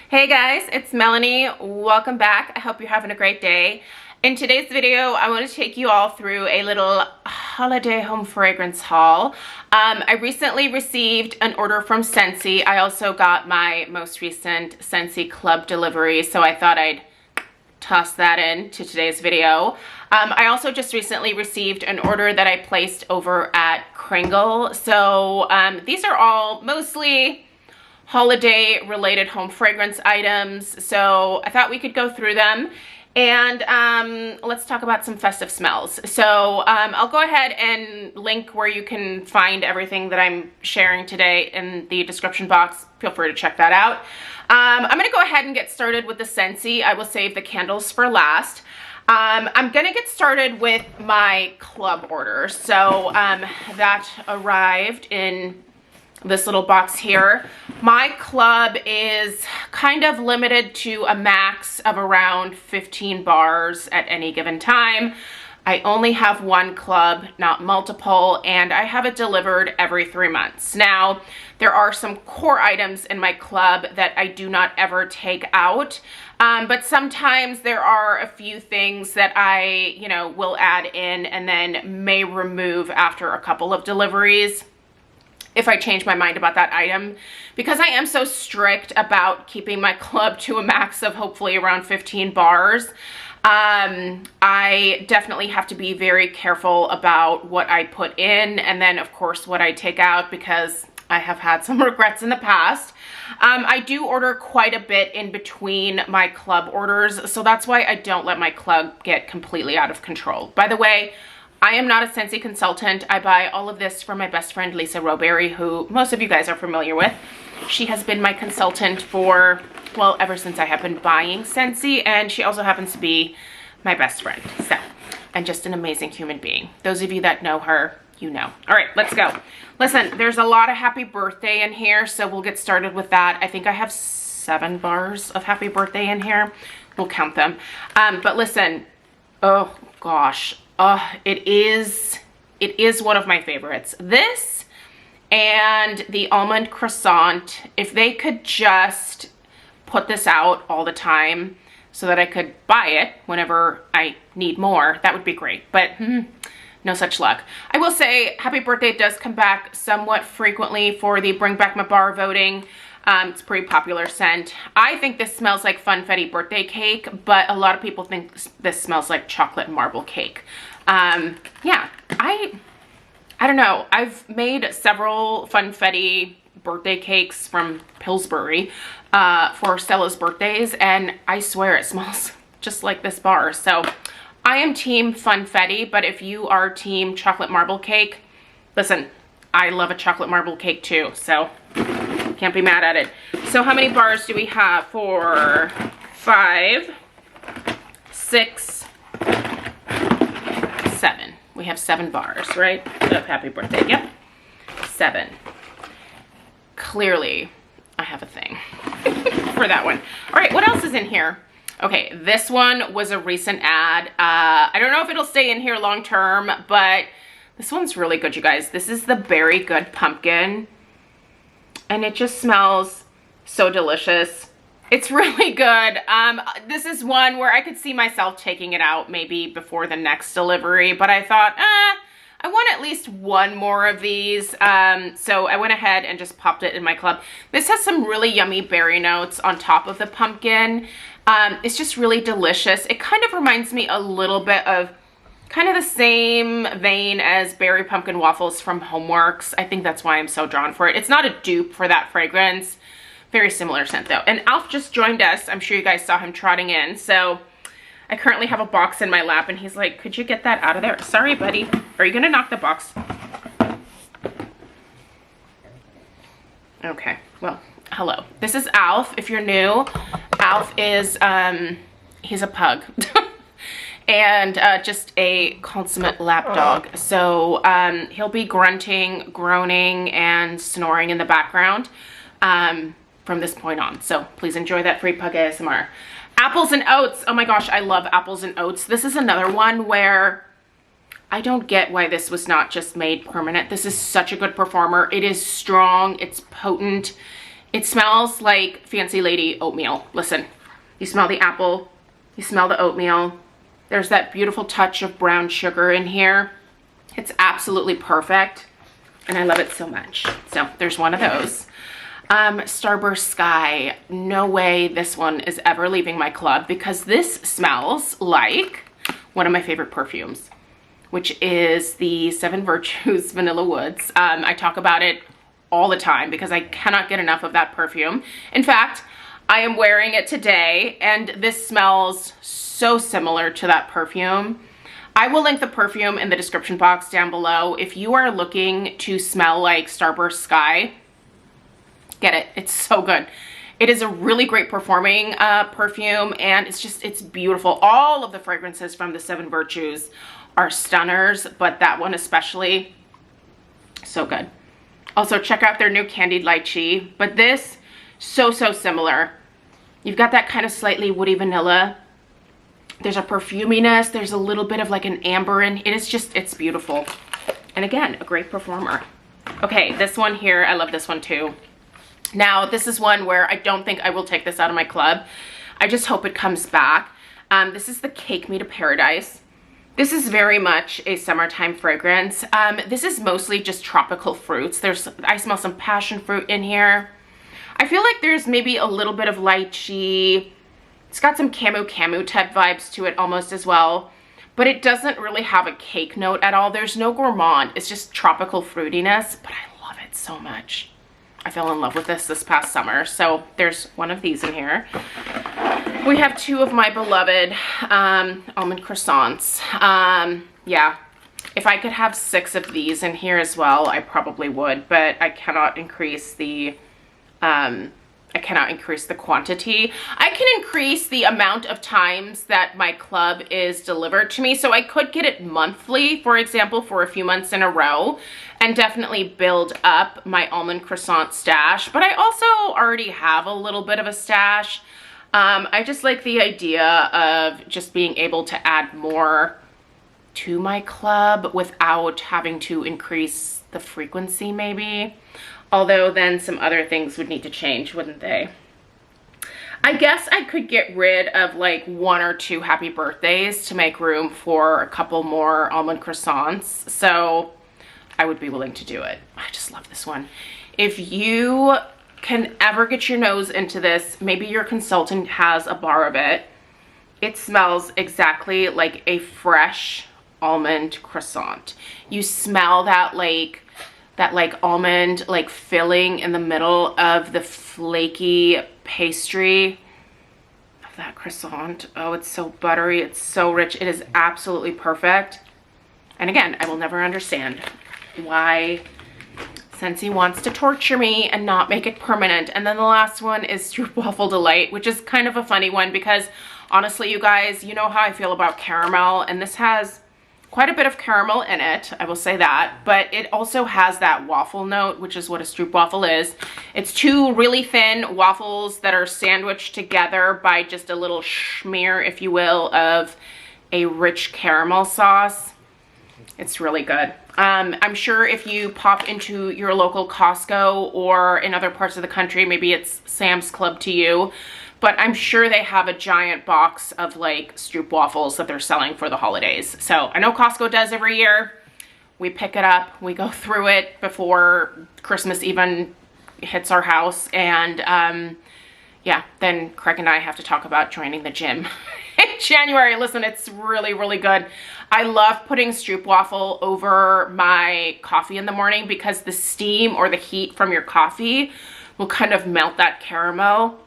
Hey guys, it's Melanie. Welcome back. I hope you're having a great day. In today's video, I want to take you all through a little holiday home fragrance haul. I recently received an order from Scentsy. I also got my most recent Scentsy club delivery, so I thought I'd toss that in to today's video. I also just recently received an order that I placed over at Kringle. So these are all mostly holiday related home fragrance items, so I thought we could go through them and let's talk about some festive smells. So I'll go ahead and link where you can find everything that I'm sharing today in the description box. Feel free to check that out. I'm gonna go ahead and get started with the Scentsy. I will save the candles for last. I'm gonna get started with my club order. So that arrived in this little box here. My club is kind of limited to a max of around 15 bars at any given time. I only have one club, not multiple, and I have it delivered every 3 months. Now, there are some core items in my club that I do not ever take out, but sometimes there are a few things that I, will add in and then may remove after a couple of deliveries if I change my mind about that item. Because I am so strict about keeping my club to a max of hopefully around 15 bars, I definitely have to be very careful about what I put in and then of course what I take out, because I have had some regrets in the past. I do order quite a bit in between my club orders, so that's why I don't let my club get completely out of control. By the way, I am not a Scentsy consultant. I buy all of this from my best friend, Lisa Roberry, who most of you guys are familiar with. She has been my consultant for, well, ever since I have been buying Scentsy, and she also happens to be my best friend. So, and just an amazing human being. Those of you that know her, you know. All right, let's go. Listen, there's a lot of happy birthday in here, so we'll get started with that. I think I have 7 bars of happy birthday in here. We'll count them. But listen, oh gosh. It is one of my favorites. This and the almond croissant, if they could just put this out all the time so that I could buy it whenever I need more, that would be great. But no such luck. I will say happy birthday does come back somewhat frequently for the Bring Back My Bar voting. It's a pretty popular scent. I think this smells like funfetti birthday cake, but a lot of people think this smells like chocolate marble cake. Yeah, I don't know. I've made several funfetti birthday cakes from Pillsbury for Stella's birthdays, and I swear it smells just like this bar. So I am team funfetti, but if you are team chocolate marble cake, listen, I love a chocolate marble cake too, so can't be mad at it. So how many bars do we have? 4, 5, 6, 7. We have 7 bars, right? Of happy birthday. Yep. 7. Clearly, I have a thing for that one. All right, what else is in here? Okay, this one was a recent ad. I don't know if it'll stay in here long term, but this one's really good, you guys. This is the Berry Good Pumpkin, and it just smells so delicious. It's really good. This is one where I could see myself taking it out maybe before the next delivery, but I thought, I want at least one more of these. So I went ahead and just popped it in my club. This has some really yummy berry notes on top of the pumpkin. It's just really delicious. It kind of reminds me a little bit of kind of the same vein as Berry Pumpkin Waffles from Homeworks. I think that's why I'm so drawn for it. It's not a dupe for that fragrance. Very similar scent though. And Alf just joined us. I'm sure you guys saw him trotting in. So I currently have a box in my lap and he's like, could you get that out of there? Sorry, buddy. Are you gonna knock the box? Okay, well, hello. This is Alf. If you're new, Alf is, he's a pug. And just a consummate lap dog. So he'll be grunting, groaning, and snoring in the background from this point on. So please enjoy that free pug ASMR. Apples and oats. Oh my gosh, I love apples and oats. This is another one where I don't get why this was not just made permanent. This is such a good performer. It is strong, it's potent, It smells like Fancy Lady oatmeal. Listen, you smell the apple, you smell the oatmeal. There's that beautiful touch of brown sugar in here. It's absolutely perfect, and I love it so much. So there's one of those. Starburst Sky. No way this one is ever leaving my club because this smells like one of my favorite perfumes, which is the Seven Virtues Vanilla Woods. I talk about it all the time because I cannot get enough of that perfume. In fact, I am wearing it today and this smells so similar to that perfume. I will link the perfume in the description box down below. If you are looking to smell like Starburst Sky, get it. It's so good. It is a really great performing perfume, and it's beautiful. All of the fragrances from the Seven Virtues are stunners, but that one especially, so good. Also, check out their new Candied Lychee, but this, so similar. You've got that kind of slightly woody vanilla. There's a perfuminess. There's a little bit of like an amber in it. It's beautiful. And again, a great performer. Okay, this one here, I love this one too. Now, this is one where I don't think I will take this out of my club. I just hope it comes back. This is the Cake Me to Paradise. This is very much a summertime fragrance. This is mostly just tropical fruits. I smell some passion fruit in here. I feel like there's maybe a little bit of lychee. It's got some camu type vibes to it almost as well. But it doesn't really have a cake note at all. There's no gourmand. It's just tropical fruitiness, but I love it so much. I fell in love with this past summer. So there's one of these in here. We have two of my beloved almond croissants. Yeah, if I could have 6 of these in here as well, I probably would, but I cannot increase the quantity. I can increase the amount of times that my club is delivered to me. So I could get it monthly, for example, for a few months in a row, and definitely build up my almond croissant stash. But I also already have a little bit of a stash. I just like the idea of just being able to add more to my club without having to increase the frequency maybe. Although then some other things would need to change, wouldn't they? I guess I could get rid of like 1 or 2 happy birthdays to make room for a couple more almond croissants. So I would be willing to do it. I just love this one. If you can ever get your nose into this, maybe your consultant has a bar of it. It smells exactly like a fresh almond croissant. You smell that almond like filling in the middle of the flaky pastry of that croissant. Oh, it's so buttery. It's so rich. It is absolutely perfect. And again, I will never understand why Scentsy wants to torture me and not make it permanent. And then the last one is Stroopwafel Delight, which is kind of a funny one because honestly, you guys, you know how I feel about caramel, and this has quite a bit of caramel in it, I will say that, but it also has that waffle note, which is what a stroopwafel is. It's 2 really thin waffles that are sandwiched together by just a little smear, if you will, of a rich caramel sauce. It's really good. I'm sure if you pop into your local Costco or in other parts of the country, maybe it's Sam's Club to you, but I'm sure they have a giant box of like stroopwafels that they're selling for the holidays. So I know Costco does every year. We pick it up, we go through it before Christmas even hits our house, and yeah, then Craig and I have to talk about joining the gym in January. Listen, it's really good. I love putting stroopwafel over my coffee in the morning because the steam or the heat from your coffee will kind of melt that caramel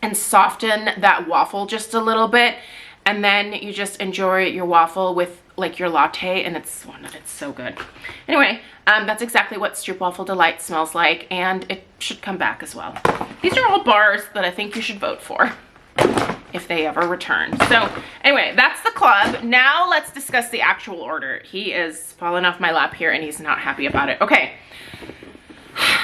and soften that waffle just a little bit, and then you just enjoy your waffle with like your latte, and it's so good. Anyway, that's exactly what Stroopwafel Delight smells like, and it should come back as well. These are all bars that I think you should vote for if they ever return. So anyway, that's the club. Now let's discuss the actual order. He is falling off my lap here and he's not happy about it. Okay.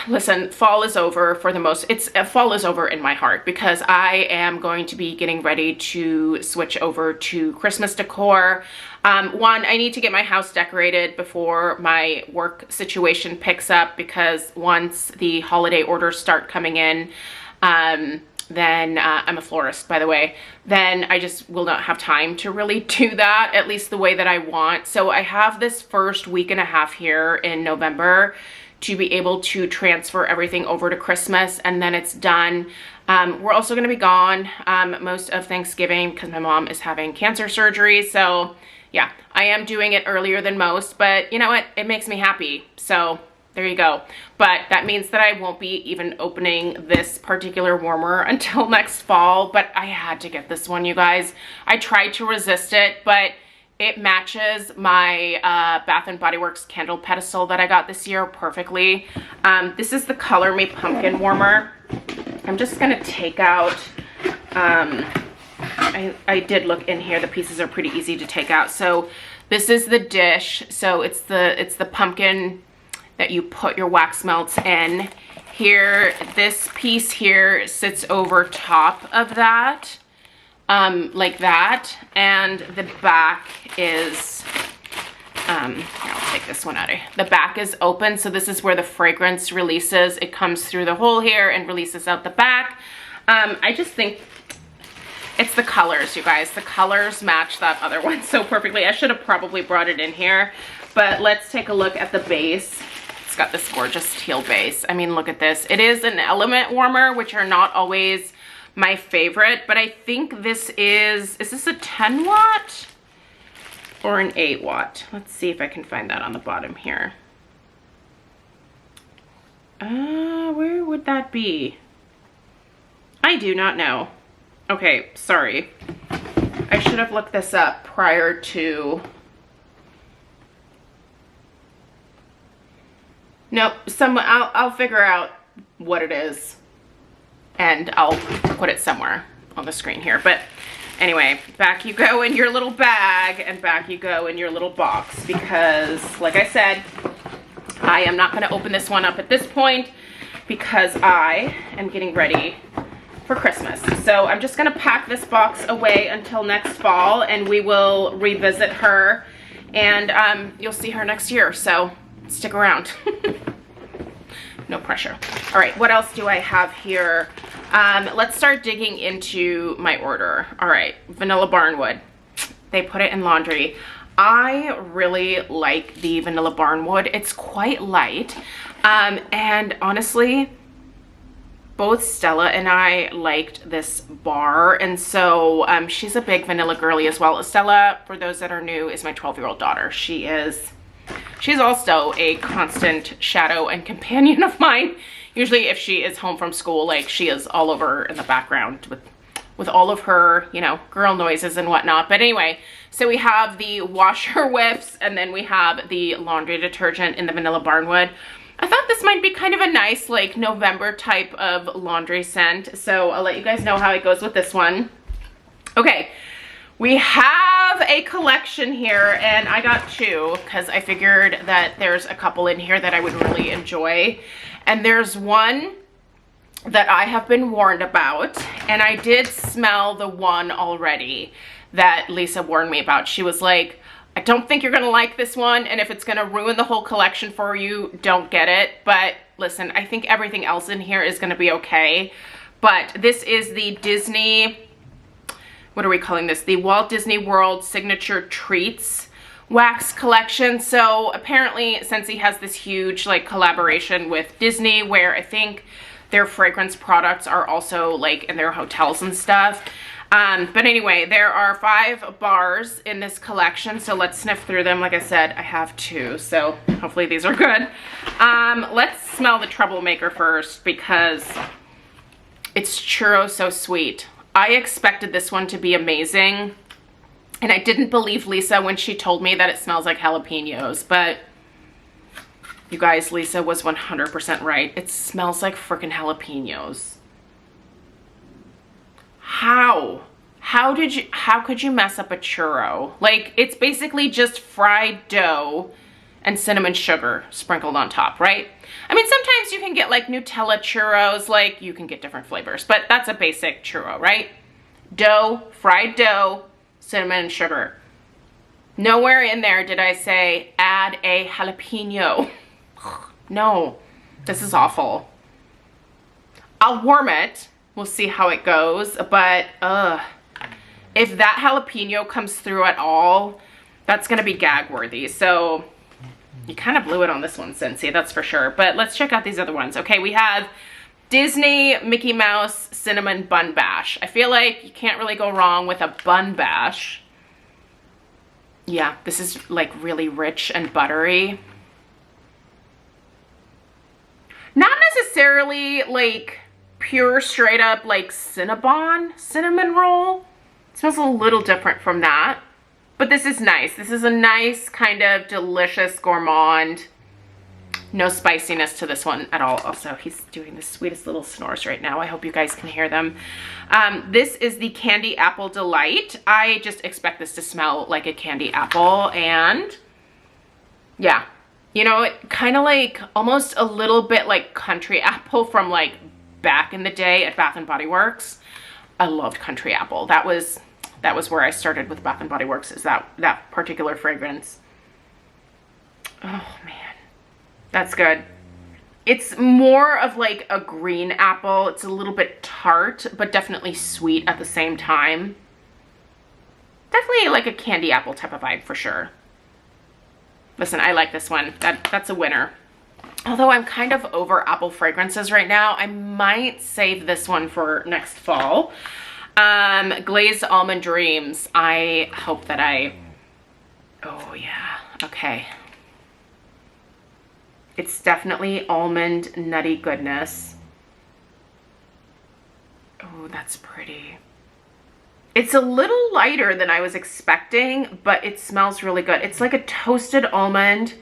listen, fall is over for the most, fall is over in my heart because I am going to be getting ready to switch over to Christmas decor. One, I need to get my house decorated before my work situation picks up, because once the holiday orders start coming in, then I'm a florist, by the way, then I just will not have time to really do that, at least the way that I want. So I have this first week and a half here in November to be able to transfer everything over to Christmas, and then it's done. We're also going to be gone most of Thanksgiving because my mom is having cancer surgery. So yeah, I am doing it earlier than most, but you know what? It makes me happy. So there you go. But that means that I won't be even opening this particular warmer until next fall. But I had to get this one, you guys. I tried to resist it, but it matches my Bath & Body Works candle pedestal that I got this year perfectly. This is the Color Me Pumpkin Warmer. I'm just gonna take out, I did look in here, the pieces are pretty easy to take out. So this is the dish. So it's the pumpkin that you put your wax melts in. Here, this piece here sits over top of that. Like that, and the back is, here, I'll take this one out of here. The back is open, so this is where the fragrance releases. It comes through the hole here and releases out the back. I just think it's the colors, you guys. The colors match that other one so perfectly. I should have probably brought it in here, but let's take a look at the base. It's got this gorgeous teal base. I mean, look at this. It is an element warmer, which are not always my favorite, but I think this is this a 10 watt or an 8 watt? Let's see if I can find that on the bottom here. Where would that be? I do not know. Okay, sorry. I should have looked this up prior to. Nope, I'll figure out what it is, and I'll put it somewhere on the screen here. But anyway, back you go in your little bag, and back you go in your little box, because like I said, I am not going to open this one up at this point because I am getting ready for Christmas. So I'm just going to pack this box away until next fall, and we will revisit her, and you'll see her next year, so stick around. No pressure. All right, what else do I have here? Let's start digging into my order. All right, Vanilla Barnwood. They put it in laundry. I really like the Vanilla Barnwood. It's quite light. And honestly, both Stella and I liked this bar. And so she's a big vanilla girly as well. Stella, for those that are new, is my 12-year-old daughter. She's also a constant shadow and companion of mine. Usually if she is home from school, like, she is all over in the background with all of her, you know, girl noises and whatnot. But anyway, so we have the washer whiffs, and then we have the laundry detergent in the Vanilla Barnwood. I thought this might be kind of a nice, like, November type of laundry scent. So I'll let you guys know how it goes with this one. Okay. We have a collection here, and I got two because I figured that there's a couple in here that I would really enjoy. And there's one that I have been warned about, and I did smell the one already that Lisa warned me about. She was like, I don't think you're gonna like this one, and if it's gonna ruin the whole collection for you, don't get it. But listen, I think everything else in here is gonna be okay. But this is the Disney, what are we calling this? The Walt Disney World Signature Treats wax collection. So apparently Scentsy has this huge, like, collaboration with Disney where I think their fragrance products are also, like, in their hotels and stuff. But anyway, there are 5 bars in this collection, so let's sniff through them. Like I said, I have 2, so hopefully these are good. Let's smell the Troublemaker first because it's churro so sweet. I expected this one to be amazing, and I didn't believe Lisa when she told me that it smells like jalapenos, but you guys, Lisa was 100% right. It smells like frickin' jalapenos. How could you mess up a churro? Like, it's basically just fried dough and cinnamon sugar sprinkled on top, right? I mean, sometimes you can get like Nutella churros, like you can get different flavors, but that's a basic churro, right? Dough, fried dough, cinnamon and sugar. Nowhere in there did I say add a jalapeno. No, this is awful. I'll warm it. We'll see how it goes, but if that jalapeno comes through at all, that's gonna be gag worthy. So you kind of blew it on this one, Scentsy, that's for sure. But let's check out these other ones. Okay, we have Disney Mickey Mouse Cinnamon Bun Bash. I feel like you can't really go wrong with a bun bash. Yeah, this is like really rich and buttery. Not necessarily like pure straight up like cinnamon roll. It smells a little different from that. But this is nice. This is a nice kind of delicious gourmand. No spiciness to this one at all. Also, he's doing the sweetest little snores right now. I hope you guys can hear them. This is the Candy Apple Delight. I just expect this to smell like a candy apple. And yeah, you know, it kind of like almost a little bit like country apple from like back in the day at Bath and Body Works. I loved country apple. That was where I started with Bath and Body Works, is that particular fragrance. Oh man, that's good. It's more of like a green apple. It's a little bit tart, but definitely sweet at the same time. Definitely like a candy apple type of vibe for sure. Listen, I like this one. That's a winner. Although I'm kind of over apple fragrances right now, I might save this one for next fall. Glazed Almond Dreams. I hope that oh yeah, okay. It's definitely almond nutty goodness. Oh, that's pretty. It's a little lighter than I was expecting, but it smells really good. It's like a toasted almond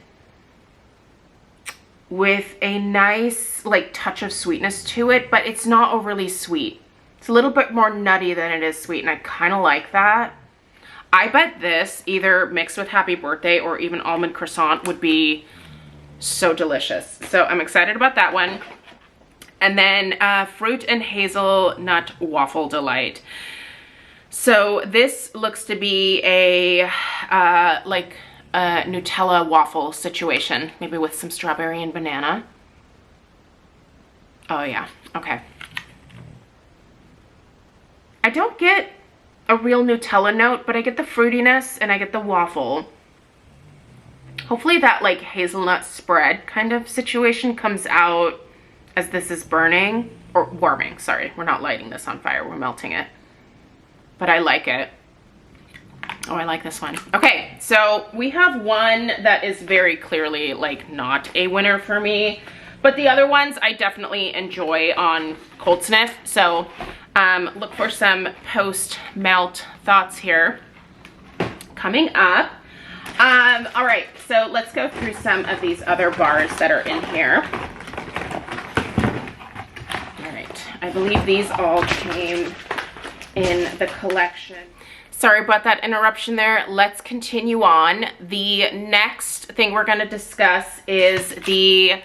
with a nice like touch of sweetness to it, but it's not overly sweet. It's a little bit more nutty than it is sweet, and I kind of like that. I bet this, either mixed with Happy Birthday or even Almond Croissant, would be so delicious. So I'm excited about that one. And then Fruit and Hazelnut Waffle Delight. So this looks to be a like a Nutella waffle situation, maybe with some strawberry and banana. Oh yeah, okay. I don't get a real Nutella note, but I get the fruitiness and I get the waffle. Hopefully that like hazelnut spread kind of situation comes out as this is burning, or warming, sorry. We're not lighting this on fire, we're melting it. But I like it. Oh, I like this one. Okay, so we have one that is very clearly like not a winner for me, but the other ones I definitely enjoy on cold sniff. So look for some post-melt thoughts here coming up. All right, so let's go through some of these other bars that are in here. All right, I believe these all came in the collection. Sorry about that interruption there. Let's continue on. The next thing we're going to discuss is the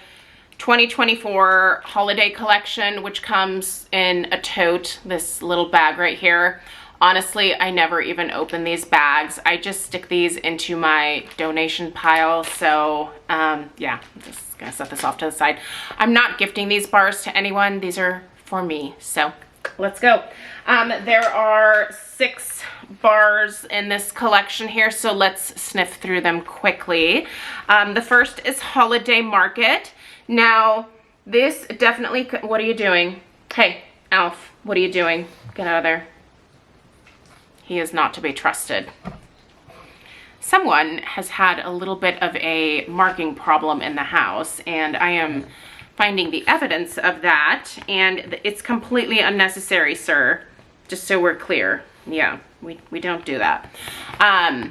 2024 holiday collection, which comes in a tote, this little bag right here. Honestly, I never even open these bags. I just stick these into my donation pile. So yeah, I'm just gonna set this off to the side. I'm not gifting these bars to anyone. These are for me. So let's go. There are 6 bars in this collection here, so let's sniff through them quickly. The first is Holiday Market. Now, this definitely, what are you doing? Hey, Alf, what are you doing? Get out of there. He is not to be trusted. Someone has had a little bit of a marking problem in the house, and I am finding the evidence of that, and it's completely unnecessary, sir. Just so we're clear. Yeah, we don't do that. Oh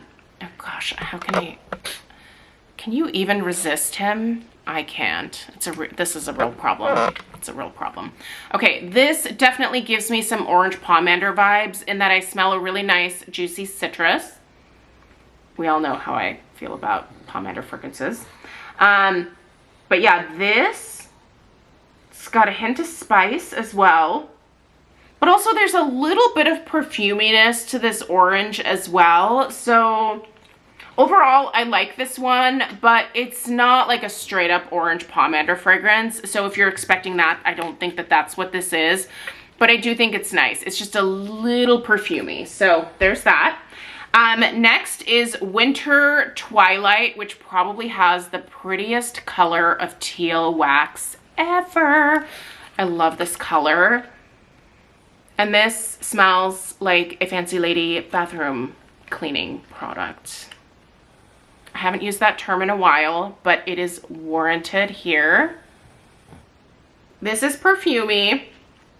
gosh, how can you even resist him? I can't. This is a real problem. It's a real problem. Okay, this definitely gives me some orange pomander vibes in that I smell a really nice juicy citrus We all know how I feel about pomander fragrances. But yeah, this, it's got a hint of spice as well. But also there's a little bit of perfuminess to this orange as well. So overall, I like this one, but it's not like a straight up orange pomander fragrance. So if you're expecting that, I don't think that that's what this is. But I do think it's nice. It's just a little perfumey. So there's that. Next is Winter Twilight, which probably has the prettiest color of teal wax ever. I love this color. And this smells like a fancy lady bathroom cleaning product. I haven't used that term in a while, but it is warranted here. This is perfumey.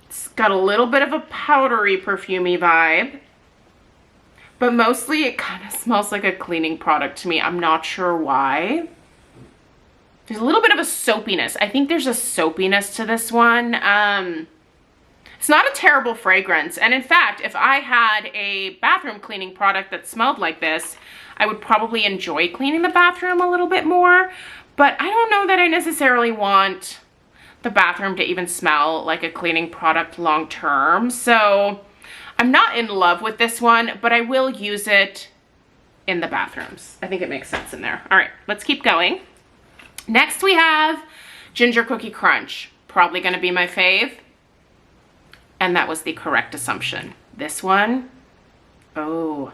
It's got a little bit of a powdery perfumey vibe, but mostly it kind of smells like a cleaning product to me. I'm not sure why. There's a little bit of a soapiness. I think there's a soapiness to this one. It's not a terrible fragrance. And in fact, if I had a bathroom cleaning product that smelled like this, I would probably enjoy cleaning the bathroom a little bit more. But I don't know that I necessarily want the bathroom to even smell like a cleaning product long term. So I'm not in love with this one, but I will use it in the bathrooms. I think it makes sense in there. All right, let's keep going. Next we have Ginger Cookie Crunch. Probably gonna be my fave. And that was the correct assumption. This one, oh,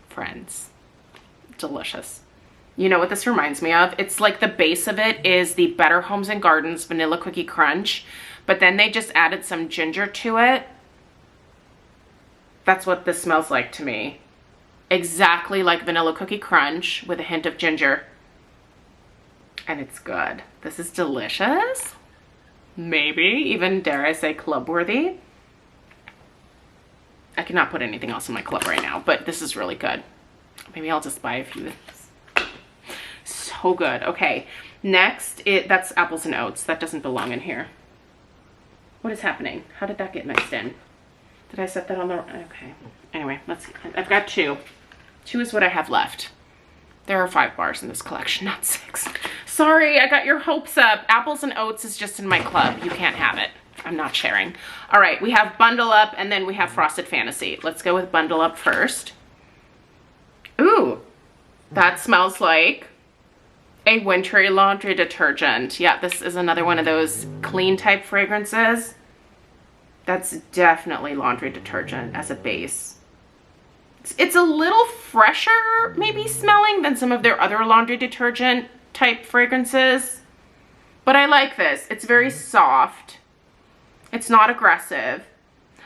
friends, delicious. You know what this reminds me of? It's like the base of it is the Better Homes and Gardens Vanilla Cookie Crunch, but then they just added some ginger to it. That's what this smells like to me. Exactly like Vanilla Cookie Crunch with a hint of ginger. And it's good. This is delicious. Maybe even, dare I say, club worthy. I cannot put anything else in my club right now, but this is really good. Maybe I'll just buy a few of these. So good. Okay, next, that's Apples and Oats. That doesn't belong in here. What is happening? How did that get mixed in? Did I set that on the, okay. Anyway, let's see. I've got two. Two is what I have left. There are 5 bars in this collection, not 6. Sorry, I got your hopes up. Apples and Oats is just in my club. You can't have it. I'm not sharing. All right, we have Bundle Up and then we have Frosted Fantasy. Let's go with Bundle Up first. Ooh, that smells like a wintry laundry detergent. Yeah, this is another one of those clean type fragrances. That's definitely laundry detergent as a base. It's a little fresher maybe smelling than some of their other laundry detergent type fragrances, but I like this. It's very soft. It's not aggressive.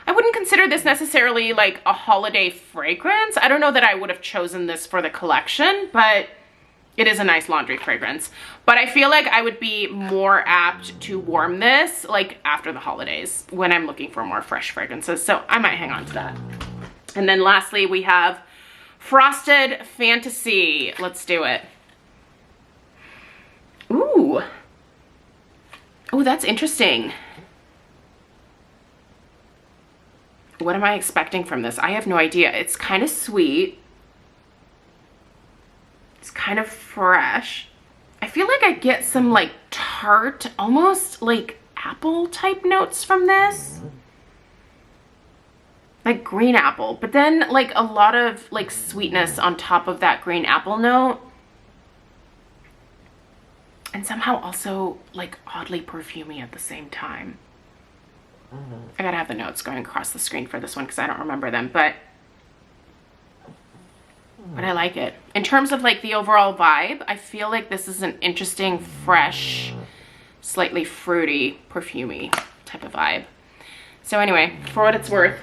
I wouldn't consider this necessarily like a holiday fragrance. I don't know that I would have chosen this for the collection, but it is a nice laundry fragrance. But I feel like I would be more apt to warm this like after the holidays when I'm looking for more fresh fragrances. So I might hang on to that. And then lastly, we have Frosted Fantasy. Let's do it. Ooh. Oh, that's interesting. What am I expecting from this? I have no idea. It's kind of sweet. It's kind of fresh. I feel like I get some like tart, almost like apple type notes from this. Like green apple, but then like a lot of like sweetness on top of that green apple note. And somehow also like oddly perfumey at the same time. I gotta have the notes going across the screen for this one because I don't remember them, but I like it. In terms of like the overall vibe, I feel like this is an interesting, fresh, slightly fruity, perfumey type of vibe. So anyway, for what it's worth,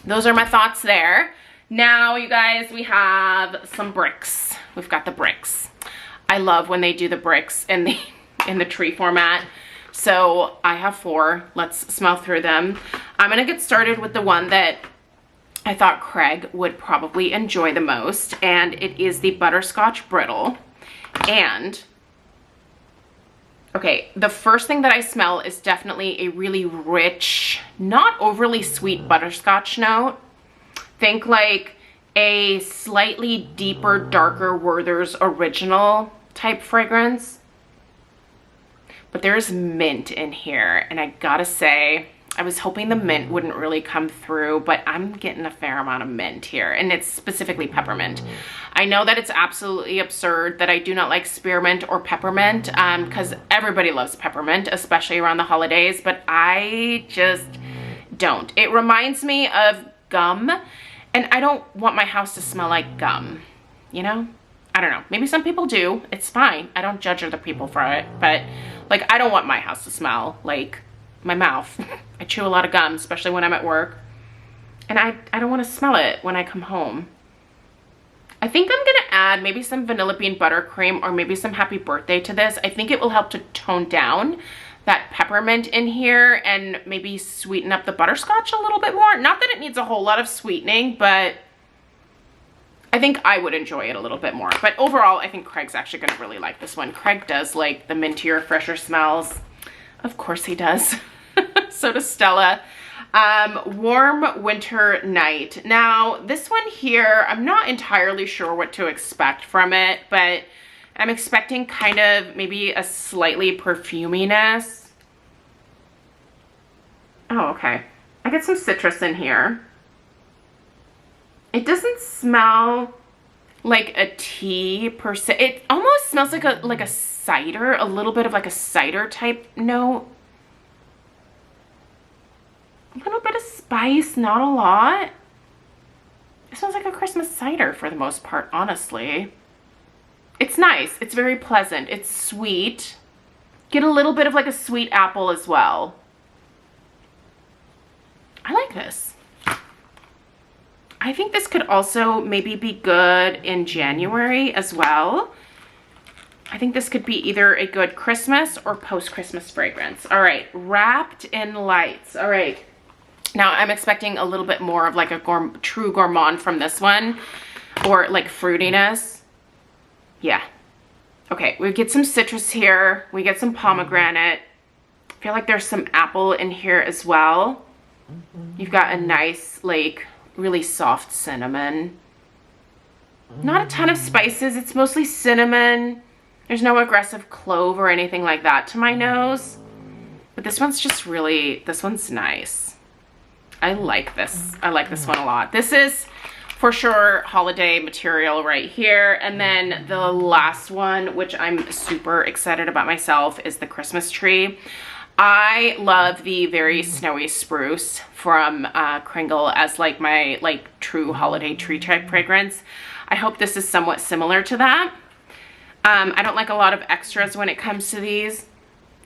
those are my thoughts there. Now, you guys, we have some bricks. We've got the bricks. I love when they do the bricks in the tree format. So I have 4. Let's smell through them. I'm gonna get started with the one that I thought Craig would probably enjoy the most, and it is the Butterscotch Brittle. And okay, the first thing that I smell is definitely a really rich, not overly sweet butterscotch note. Think like a slightly deeper, darker Werther's Original type fragrance. But there's mint in here, and I gotta say, I was hoping the mint wouldn't really come through, but I'm getting a fair amount of mint here, and it's specifically peppermint. I know that it's absolutely absurd that I do not like spearmint or peppermint, because everybody loves peppermint, especially around the holidays, but I just don't. It reminds me of gum, and I don't want my house to smell like gum, you know? I don't know. Maybe some people do. It's fine. I don't judge other people for it, but like, I don't want my house to smell like my mouth. I chew a lot of gum, especially when I'm at work, and I don't want to smell it when I come home. I think I'm gonna add maybe some vanilla bean buttercream or maybe some happy birthday to this. I think it will help to tone down that peppermint in here and maybe sweeten up the butterscotch a little bit more. Not that it needs a whole lot of sweetening, but I think I would enjoy it a little bit more. But overall, I think Craig's actually gonna really like this one. Craig does like the mintier, fresher smells. Of course he does. So does Stella. Warm Winter Night. Now, this one here, I'm not entirely sure what to expect from it, but I'm expecting kind of maybe a slightly perfuminess. Oh, okay. I get some citrus in here. It doesn't smell like a tea per se. It almost smells like a cider, a little bit of like a cider type note. A little bit of spice, not a lot. It smells like a Christmas cider for the most part, honestly. It's nice. It's very pleasant. It's sweet. Get a little bit of like a sweet apple as well. I like this. I think this could also maybe be good in January as well. I think this could be either a good Christmas or post-Christmas fragrance. All right, Wrapped in Lights. All right. Now I'm expecting a little bit more of like a true gourmand from this one, or like fruitiness. Yeah. Okay, we get some citrus here. We get some pomegranate. I feel like there's some apple in here as well. You've got a nice, like, really soft cinnamon. Not a ton of spices. It's mostly cinnamon. There's no aggressive clove or anything like that to my nose. But this one's just really, this one's nice. I like this. I like this one a lot. This is for sure holiday material right here. And then the last one, which I'm super excited about myself, is the Christmas tree. I love the very snowy spruce from Kringle as like my like true holiday tree type fragrance. I hope this is somewhat similar to that. I don't like a lot of extras when it comes to these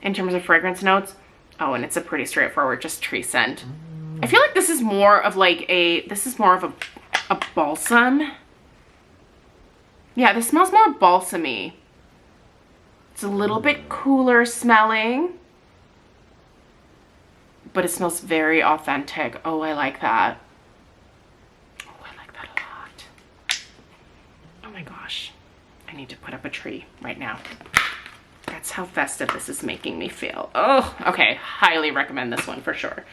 in terms of fragrance notes. Oh, and it's a pretty straightforward just tree scent. I feel like this is more of like a balsam. Yeah, this smells more balsamy. It's a little bit cooler smelling, but it smells very authentic. Oh, I like that. Oh, I like that a lot. Oh my gosh. I need to put up a tree right now. That's how festive this is making me feel. Oh, okay. Highly recommend this one for sure.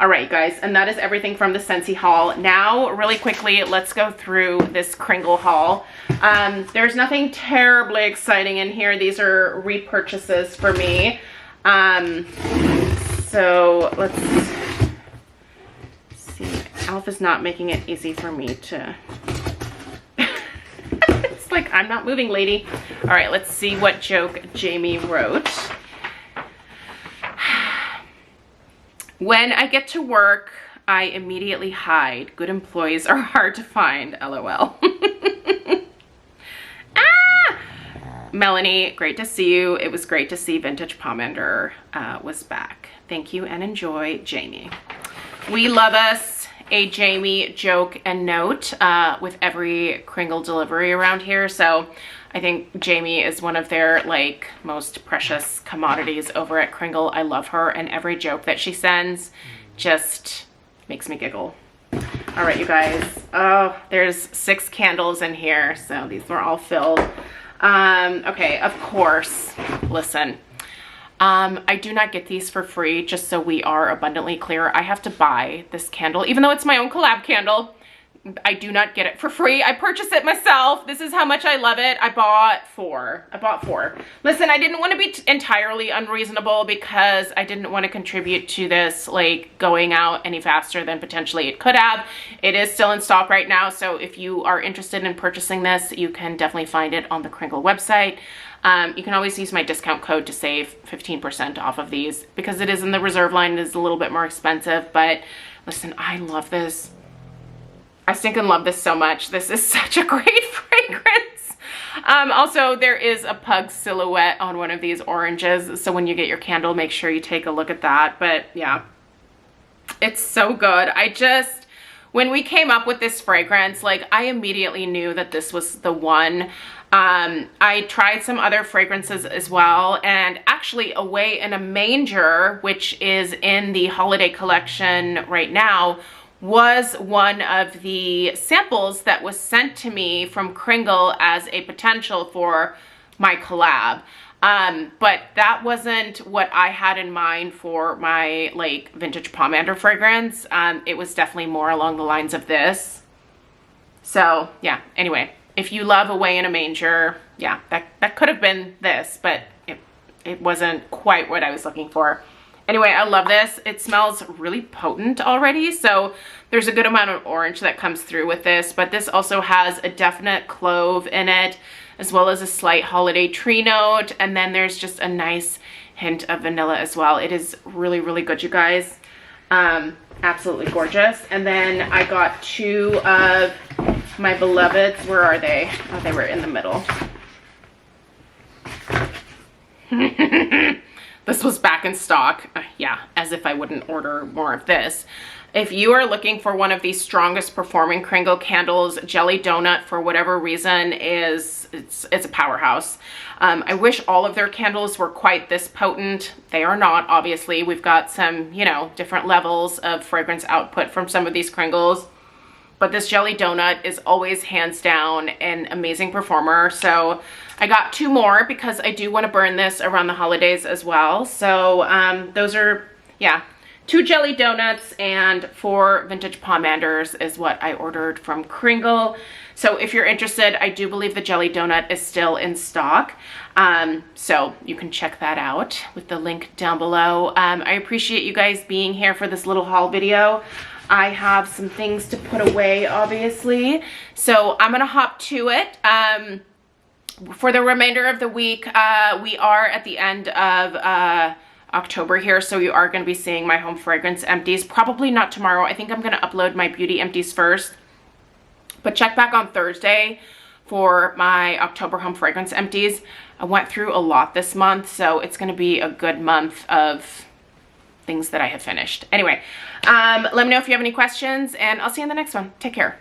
All right, guys. And that is everything from the Scentsy haul. Now, really quickly, let's go through this Kringle haul. There's nothing terribly exciting in here. These are repurchases for me. So let's see. Alf is not making it easy for me to... It's like, I'm not moving, lady. All right, let's see what joke Jamie wrote. When I get to work, I immediately hide. Good employees are hard to find, LOL. Ah! Melanie, great to see you. It was great to see Vintage Pomander was back. Thank you and enjoy, Jamie. We love us a Jamie joke and note with every Kringle delivery around here. So I think Jamie is one of their like most precious commodities over at Kringle. I love her, and every joke that she sends just makes me giggle. All right, you guys. Oh, there's 6 candles in here, so these were all filled. Okay, of course, listen. I do not get these for free, just so we are abundantly clear. I have to buy this candle, even though it's my own collab candle. I do not get it for free. I purchased it myself. This is how much I love it. I bought 4. Listen, I didn't want to be entirely unreasonable because I didn't want to contribute to this like going out any faster than potentially it could have. It is still in stock right now, so if you are interested in purchasing this, you can definitely find it on the Kringle website. You can always use my discount code to save 15% off of these because it is in the reserve line. It is a little bit more expensive, but listen, I love this. I stinking love this so much. This is such a great fragrance. Also, there is a pug silhouette on one of these oranges, so when you get your candle, make sure you take a look at that. But yeah, it's so good. When we came up with this fragrance, like I immediately knew that this was the one. I tried some other fragrances as well, and actually Away in a Manger, which is in the holiday collection right now, was one of the samples that was sent to me from Kringle as a potential for my collab. But that wasn't what I had in mind for my like vintage pomander fragrance. It was definitely more along the lines of this. So yeah, anyway, if you love Away in a Manger, yeah, that could have been this, but it wasn't quite what I was looking for. Anyway, I love this. It smells really potent already, so there's a good amount of orange that comes through with this, but this also has a definite clove in it, as well as a slight holiday tree note, and then there's just a nice hint of vanilla as well. It is really, really good, you guys. Absolutely gorgeous. And then I got 2 of my beloveds. Where are they? Oh, they were in the middle. This was back in stock. Yeah, as if I wouldn't order more of this. If you are looking for one of the strongest performing Kringle candles, Jelly Donut, for whatever reason, it's a powerhouse. I wish all of their candles were quite this potent. They are not, obviously. We've got some, you know, different levels of fragrance output from some of these Kringles. But this Jelly Donut is always hands down an amazing performer. So I got 2 more because I do want to burn this around the holidays as well. So those are, yeah, 2 Jelly Donuts and 4 vintage pomanders is what I ordered from Kringle. So if you're interested, I do believe the Jelly Donut is still in stock. So you can check that out with the link down below. I appreciate you guys being here for this little haul video. I have some things to put away, obviously. So I'm gonna hop to it. For the remainder of the week, we are at the end of October here, so you are going to be seeing my home fragrance empties. Probably not tomorrow. I think I'm going to upload my beauty empties first. But check back on Thursday for my October home fragrance empties. I went through a lot this month, so it's going to be a good month of things that I have finished. Anyway, let me know if you have any questions, and I'll see you in the next one. Take care.